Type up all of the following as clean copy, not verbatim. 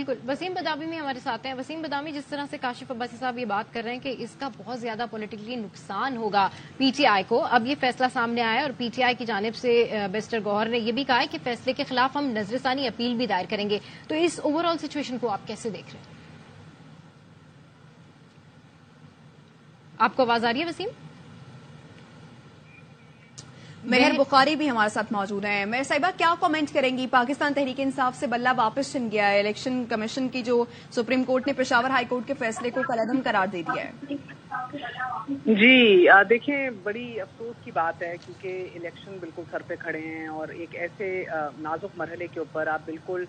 بالکل. वसीम बदामी में हमारे साथ हैं. वसीम बदामी, जिस तरह से काशिफ अब्बासी साहब ये बात कर रहे हैं कि इसका बहुत ज्यादा पॉलिटिकली नुकसान होगा पीटीआई को, अब ये फैसला सामने आया और पीटीआई की जानिब से बैरिस्टर गौहर ने ये भी कहा है कि फैसले के खिलाफ हम नजरसानी अपील भी दायर करेंगे. तो इस ओवरऑल सिचुएशन को आप कैसे देख रहे हैं? आपको आवाज आ रही है वसीम? मेहर बुखारी भी हमारे साथ मौजूद हैं. मेहर साहिबा, क्या कमेंट करेंगी? पाकिस्तान तहरीक इंसाफ से बल्ला वापस छिन गया है. इलेक्शन कमीशन की जो सुप्रीम कोर्ट ने पेशावर हाई कोर्ट के फैसले को कलअदम करार दे दिया है. जी देखें, बड़ी अफसोस की बात है क्योंकि इलेक्शन बिल्कुल सर पे खड़े हैं और एक ऐसे नाजुक मरहले के ऊपर आप बिल्कुल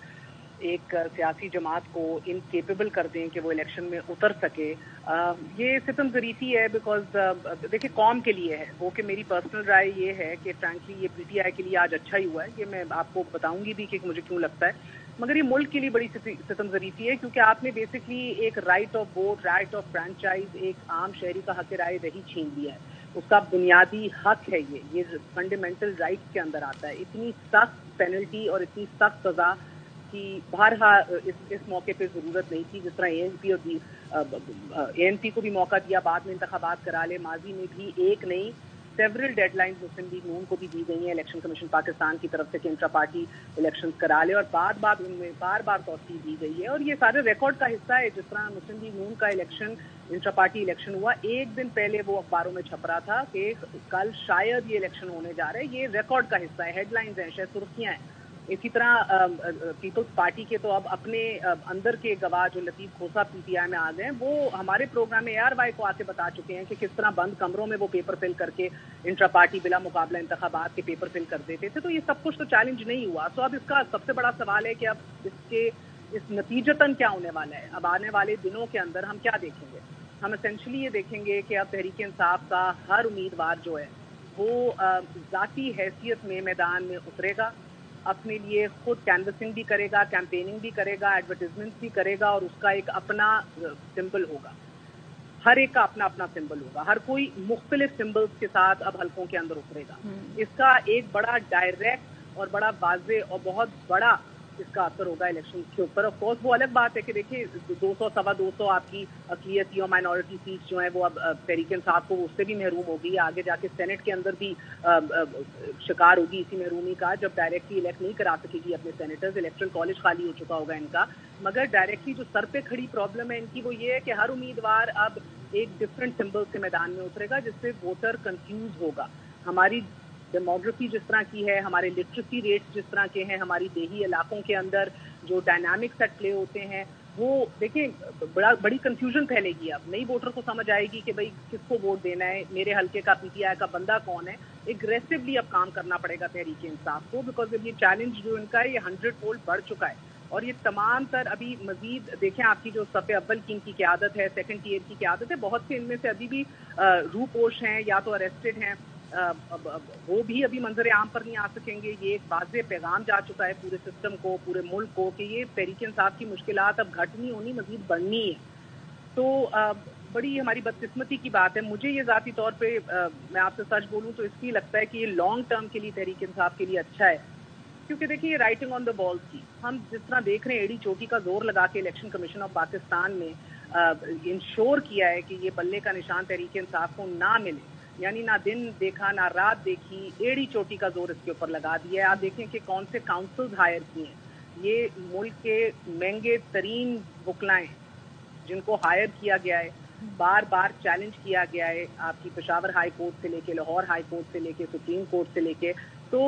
एक सियासी जमात को इनकेपेबल कर दें कि वो इलेक्शन में उतर सके. ये सितम ज़रीफ़ी है बिकॉज देखिए कौम के लिए है वो, कि मेरी पर्सनल राय ये है कि फ्रैंकली ये पीटीआई के लिए आज अच्छा ही हुआ है. ये मैं आपको बताऊंगी भी कि मुझे क्यों लगता है, मगर ये मुल्क के लिए बड़ी सितम ज़रीफ़ी है क्योंकि आपने बेसिकली एक right of vote, right of franchise, एक आम शहरी का हक राय रही छीन लिया है. उसका बुनियादी हक है ये फंडामेंटल राइट्स के अंदर आता है. इतनी सख्त पेनल्टी और इतनी सख्त सजा कि बारहा इस मौके पे जरूरत नहीं थी. जिस तरह एएनपी को भी मौका दिया, बाद में इंतखाबात करा ले, माजी में भी एक नहीं सेवरल डेडलाइंस मुस्लिम लीग नून को भी दी गई हैं इलेक्शन कमीशन पाकिस्तान की तरफ से कि इंट्रा पार्टी इलेक्शन करा ले, और बाद उनमें बार तौसीह दी गई है और ये सारे रिकॉर्ड का हिस्सा है. जिस तरह मुस्लिम लीग नून का इलेक्शन, इंट्रा पार्टी इलेक्शन हुआ, एक दिन पहले वो अखबारों में छप रहा था कि कल शायद ये इलेक्शन होने जा रहे हैं. ये रिकॉर्ड का हिस्सा है, हेडलाइंस हैं, शायद सुर्खियां हैं. इसी तरह पीपल्स पार्टी के तो अब अपने अंदर के गवाह जो लतीफ खोसा पीटीआई में आ गए हैं, वो हमारे प्रोग्राम में ARY को आके बता चुके हैं कि किस तरह बंद कमरों में वो पेपर फिल करके इंट्रा पार्टी बिला मुकाबला इंतखाबात के पेपर फिल कर देते थे. तो ये सब कुछ तो चैलेंज नहीं हुआ. तो अब इसका सबसे बड़ा सवाल है कि अब इस नतीजतन क्या होने वाला है. अब आने वाले दिनों के अंदर हम क्या देखेंगे? हम एसेंशली ये देखेंगे कि अब तहरीक इंसाफ का हर उम्मीदवार जो है वो ज़ाती हैसियत में मैदान में उतरेगा, अपने लिए खुद कैनवसिंग भी करेगा, कैंपेनिंग भी करेगा, एडवर्टाइजमेंट भी करेगा और उसका एक अपना सिंबल होगा. हर एक का अपना अपना सिंबल होगा. हर कोई मुख्तलिफ सिंबल्स के साथ अब हलकों के अंदर उतरेगा. इसका एक बड़ा डायरेक्ट और बड़ा वाज़े और बहुत बड़ा इसका असर होगा इलेक्शन के ऊपर. ऑफ कोर्स वो अलग बात है कि देखिए 200 सवा 200 आपकी अक़लियती और माइनॉरिटी सीट्स जो हैं वो अब तहरीक इंसाफ को उससे भी महरूम होगी. आगे जाके सेनेट के अंदर भी शिकार होगी इसी महरूमी का, जब डायरेक्टली इलेक्ट नहीं करा सकेगी अपने सेनेटर्स. इलेक्ट्रल कॉलेज खाली हो चुका होगा इनका. मगर डायरेक्टली जो सर पे खड़ी प्रॉब्लम है इनकी वो ये है कि हर उम्मीदवार अब एक डिफरेंट सिंबल से मैदान में उतरेगा, जिससे वोटर कंफ्यूज होगा. हमारी डेमोग्राफी जिस तरह की है, हमारे लिटरेसी रेट्स जिस तरह के हैं, हमारी देही इलाकों के अंदर जो डायनामिक्स एट प्ले होते हैं, वो देखिए बड़ी कंफ्यूजन फैलेगी. अब नई वोटर को समझ आएगी कि भाई किसको वोट देना है, मेरे हल्के का पीटीआई का बंदा कौन है. एग्रेसिवली अब काम करना पड़ेगा तहरीक इंसाफ को, बिकॉज अब ये चैलेंज जो इनका है ये 100-fold बढ़ चुका है. और ये तमाम तर अभी मजीद देखें, आपकी जो सफ़े अव्वल की इनकी क़यादत है, सेकंड टियर की क़यादत है, बहुत से इनमें से अभी भी रूपोश हैं या तो अरेस्टेड हैं. वो भी अभी मंजर आम पर नहीं आ सकेंगे. ये एक वाज़े पैगाम जा चुका है पूरे सिस्टम को, पूरे मुल्क को, कि ये तहरीक इंसाफ की मुश्किलात अब घट नहीं होनी, मजीद बढ़नी है. तो बड़ी हमारी बदकिस्मती की बात है. मुझे ये ज़ाती तौर पे मैं आपसे सच बोलूँ तो इसलिए लगता है कि ये लॉन्ग टर्म के लिए तहरीक इंसाफ के लिए अच्छा है, क्योंकि देखिए ये राइटिंग ऑन द वॉल थी. हम जिस तरह देख रहे हैं एड़ी चोटी का जोर लगा के इलेक्शन कमीशन ऑफ पाकिस्तान ने इंश्योर किया है कि ये बल्ले का निशान तहरीक इंसाफ को ना मिले, यानी ना दिन देखा ना रात देखी, एड़ी चोटी का जोर इसके ऊपर लगा दिया है. आप देखें कि कौन से काउंसिल्स हायर किए हैं. ये मुल्क के महंगे तरीन वकलाएं जिनको हायर किया गया है, बार बार चैलेंज किया गया है, आपकी पेशावर हाई कोर्ट से लेके लाहौर हाई कोर्ट से लेके सुप्रीम कोर्ट से लेके. तो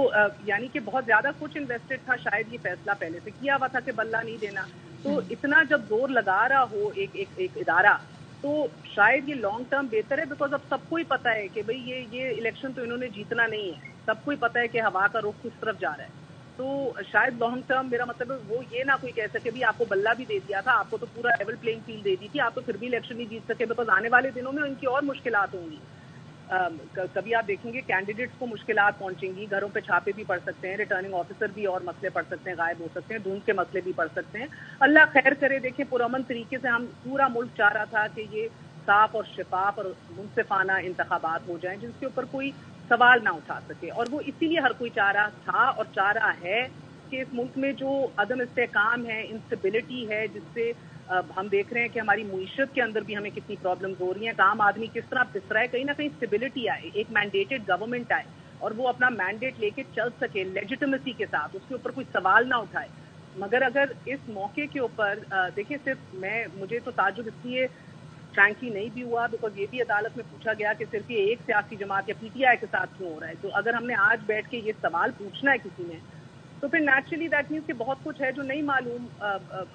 यानी कि बहुत ज्यादा कुछ इन्वेस्टेड था. शायद ये फैसला पहले से किया हुआ था कि बल्ला नहीं देना. तो इतना जब जोर लगा रहा हो एक इदारा, तो शायद ये लॉन्ग टर्म बेहतर है. बिकॉज अब सबको ही पता है कि भाई ये इलेक्शन तो इन्होंने जीतना नहीं है. सबको ही पता है कि हवा का रुख किस तरफ जा रहा है. तो शायद लॉन्ग टर्म, मेरा मतलब है वो ये ना कोई कह सके भी आपको बल्ला भी दे दिया था, आपको तो पूरा लेवल प्लेइंग फील्ड दे दी थी, आप तो फिर भी इलेक्शन नहीं जीत सके. बिकॉज आने वाले दिनों में इनकी और मुश्किलात होंगी. कभी आप देखेंगे कैंडिडेट्स को मुश्किलात पहुंचेंगी, घरों पे छापे भी पड़ सकते हैं, रिटर्निंग ऑफिसर भी और मसले पड़ सकते हैं, गायब हो सकते हैं, धुंध के मसले भी पड़ सकते हैं. अल्लाह खैर करे. देखिए पुरअमन तरीके से हम पूरा मुल्क चाह रहा था कि ये साफ और शफाफ और मुनसिफाना इंतखाबात हो जाएं जिसके ऊपर कोई सवाल ना उठा सके, और वो इसीलिए हर कोई चाह रहा था और चाह रहा है کہ اس ملک میں جو عدم استحکام ہے, انسٹیبلٹی ہے, جس سے ہم دیکھ رہے ہیں کہ ہماری معیشت کے اندر بھی ہمیں کتنی پرابلمز ہو رہی ہیں, عام آدمی کس طرح پس رہا ہے, کہیں نہ کہیں اسٹیبلٹی آئے, ایک مینڈیٹڈ گورنمنٹ آئے اور وہ اپنا مینڈیٹ لے کے چل سکے لیجیٹمیسی کے ساتھ, اس کے اوپر کوئی سوال نہ اٹھائے. مگر اگر اس موقع کے اوپر دیکھیں, صرف مجھے تو تعجب اس لیے فرینکلی نہیں بھی ہوا بیکاز یہ بھی عدالت میں پوچھا گیا کہ صرف یہ ایک سیاسی جماعت یا پی ٹی آئی کے ساتھ کیوں ہو رہا ہے. تو اگر ہم نے آج بیٹھ کے یہ سوال پوچھنا ہے کسی نے, تو پھر نیچرلی دیٹ مینس کہ بہت کچھ ہے جو نہیں معلوم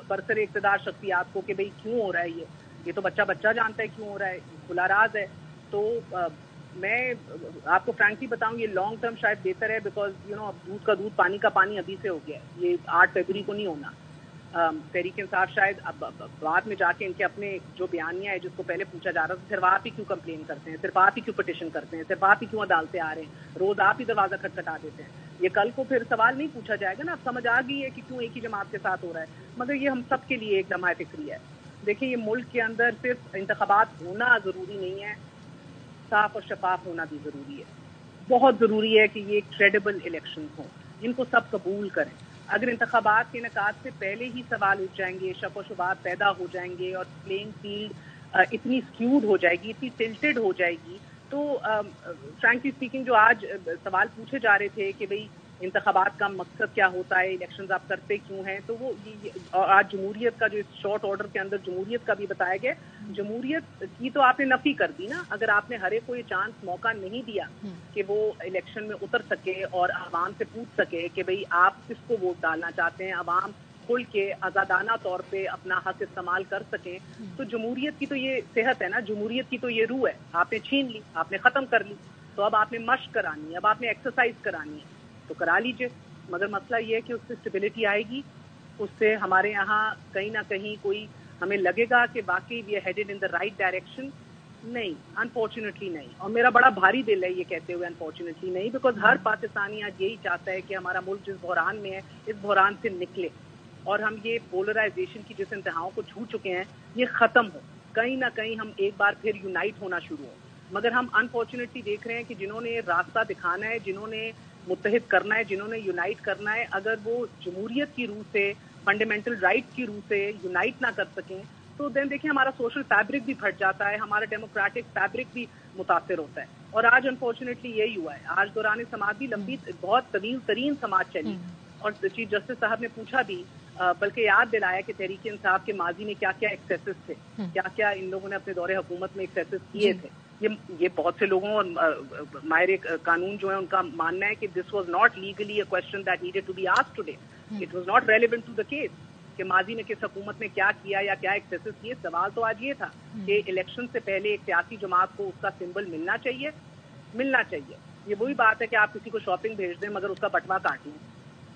برسر اقتدار شخصیات کو کہ بھئی کیوں ہو رہا ہے یہ تو بچہ جانتا ہے کیوں ہو رہا ہے, کھلا راز ہے. تو میں آپ کو فرینکلی بتاؤں, یہ لانگ ٹرم شاید بہتر ہے بیکاز اب دودھ کا دودھ پانی کا پانی ابھی سے ہو گیا ہے, یہ 8 فروری کو نہیں ہونا. تحریک انصاف شاید اب بعد میں جا کے ان کے اپنے جو بیانیہ ہے جس کو پہلے پوچھا جا رہا تھا, صرف آپ ہی کیوں کمپلین کرتے ہیں, صرف آپ ہی کیوں پٹیشن کرتے ہیں, صرف آپ ہی کیوں عدالتیں آ رہے ہیں, روز آپ ہی دروازہ کھٹکھٹا دیتے ہیں. یہ کل کو پھر سوال نہیں پوچھا جائے گا نا. اب سمجھ آ گئی ہے کہ کیوں ایک ہی جماعت کے ساتھ ہو رہا ہے, مگر یہ ہم سب کے لیے ایک لمحہ فکری ہے. دیکھیں, یہ ملک کے اندر صرف انتخابات ہونا ضروری نہیں ہے, صاف اور شفاف ہونا بھی ضروری ہے. بہت ضروری ہے کہ یہ کریڈیبل الیکشن ہوں, ان کو سب قبول کریں. اگر انتخابات کے انعقاد سے پہلے ہی سوال اٹھ جائیں گے, شک و شبہات پیدا ہو جائیں گے اور پلینگ فیلڈ اتنی اسکیوڈ ہو جائے گی, اتنی ٹلٹڈ ہو جائے گی, تو فرینکلی اسپیکنگ جو آج سوال پوچھے جا رہے تھے کہ بھئی انتخابات کا مقصد کیا ہوتا ہے, الیکشنز آپ کرتے کیوں ہیں, تو وہ آج جمہوریت کا جو اس شارٹ آرڈر کے اندر جمہوریت کا بھی بتایا گیا, جمہوریت کی تو آپ نے نفی کر دی نا. اگر آپ نے ہر ایک کو یہ چانس موقع نہیں دیا کہ وہ الیکشن میں اتر سکے اور عوام سے پوچھ سکے کہ بھئی آپ کس کو ووٹ ڈالنا چاہتے ہیں, عوام کھل کے آزادانہ طور پہ اپنا حق استعمال کر سکیں, تو جمہوریت کی تو یہ صحت ہے نا, جمہوریت کی تو یہ روح ہے. آپ نے چھین لی, آپ نے ختم کر لی, تو اب آپ نے مشق کرانی ہے, اب آپ نے ایکسرسائز کرانی ہے, تو کرا لیجئے. مگر مسئلہ یہ ہے کہ اس سے اسٹیبلٹی آئے گی, اس سے ہمارے یہاں کہیں نہ کہیں کوئی ہمیں لگے گا کہ واقعی we are headed in the right direction. نہیں, انفارچونیٹلی نہیں. اور میرا بڑا بھاری دل ہے یہ کہتے ہوئے انفارچونیٹلی نہیں, بیکاز ہر پاکستانی آج یہی چاہتا ہے کہ ہمارا ملک جس بحران میں ہے اس بحران سے نکلے, اور ہم یہ پولرائزیشن کی جس انتہاؤں کو چھو چکے ہیں یہ ختم ہو, کہیں نہ کہیں ہم ایک بار پھر یونائٹ ہونا شروع ہو. مگر ہم انفارچونیٹلی دیکھ رہے ہیں کہ جنہوں نے راستہ دکھانا ہے, جنہوں نے متحد کرنا ہے, جنہوں نے یونائٹ کرنا ہے, اگر وہ جمہوریت کی روح سے, فنڈامنٹل رائٹ کی روح سے یونائٹ نہ کر سکیں, تو دین دیکھیں ہمارا سوشل فیبرک بھی پھٹ جاتا ہے, ہمارا ڈیموکریٹک فیبرک بھی متاثر ہوتا ہے. اور آج انفارچونیٹلی یہی ہوا ہے. آج دوران سماعت بھی لمبی بہت طویل ترین سماعت چلی, اور چیف جسٹس صاحب نے پوچھا بھی, بلکہ یاد دلایا کہ تحریک انصاف کے ماضی میں کیا کیا ایکسیسز تھے, کیا کیا ان لوگوں نے اپنے دور حکومت میں ایکسیسز کیے تھے. یہ بہت سے لوگوں اور ماہر قانون جو ہیں ان کا ماننا ہے کہ this was not legally a question that needed to be asked today, it was not relevant to the case کہ ماضی میں کس حکومت نے کیا کیا یا کیا ایکسیسز کیے. سوال تو آج یہ تھا کہ الیکشن سے پہلے ایک سیاسی جماعت کو اس کا سمبل ملنا چاہیے. یہ وہی بات ہے کہ آپ کسی کو شاپنگ بھیج دیں مگر اس کا بٹوا کاٹ لیں,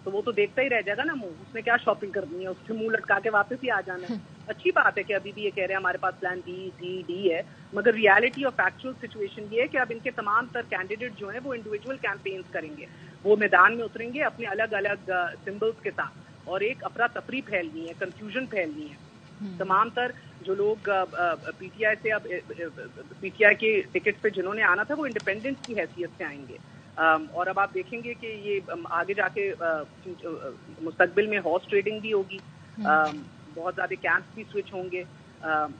تو وہ تو دیکھتا ہی رہ جائے گا نا منہ, اس نے کیا شاپنگ کرنی ہے, اس سے منہ لٹکا کے واپس ہی آ جانا ہے. اچھی بات ہے کہ ابھی بھی یہ کہہ رہے ہیں ہمارے پاس پلان بی سی ڈی ہے, مگر ریالٹی اور فیکچوئل سچویشن یہ ہے کہ اب ان کے تمام تر کینڈیڈیٹ جو ہیں وہ انڈیویجول کیمپینز کریں گے, وہ میدان میں اتریں گے اپنے الگ الگ سمبلز کے ساتھ, اور ایک افراتفری پھیلنی ہے, کنفیوژن پھیلنی ہے. تمام تر جو لوگ پی ٹی آئی سے, اب پی ٹی آئی کے ٹکٹ پہ جنہوں نے آنا تھا وہ انڈیپینڈنٹ کی حیثیت سے آئیں گے, اور اب آپ دیکھیں گے کہ یہ آگے جا کے مستقبل میں ہارس ٹریڈنگ بھی ہوگی, بہت زیادہ کیمپس بھی سوئچ ہوں گے.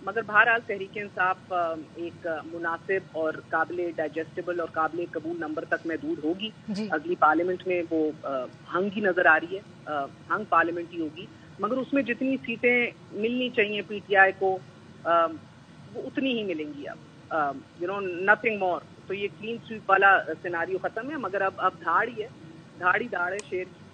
مگر بہرحال تحریک انصاف ایک مناسب اور قابل ڈائجسٹیبل اور قابل قبول نمبر تک محدود ہوگی. اگلی پارلیمنٹ میں وہ ہنگ ہی نظر آ رہی ہے, ہنگ پارلیمنٹ ہی ہوگی, مگر اس میں جتنی سیٹیں ملنی چاہیے پی ٹی آئی کو وہ اتنی ہی ملیں گی. اب نتھنگ مور. تو یہ کلین سویپ والا سیناریو ختم ہے, مگر اب دھاڑ ہی ہے, دھاڑ ہے شیر کی.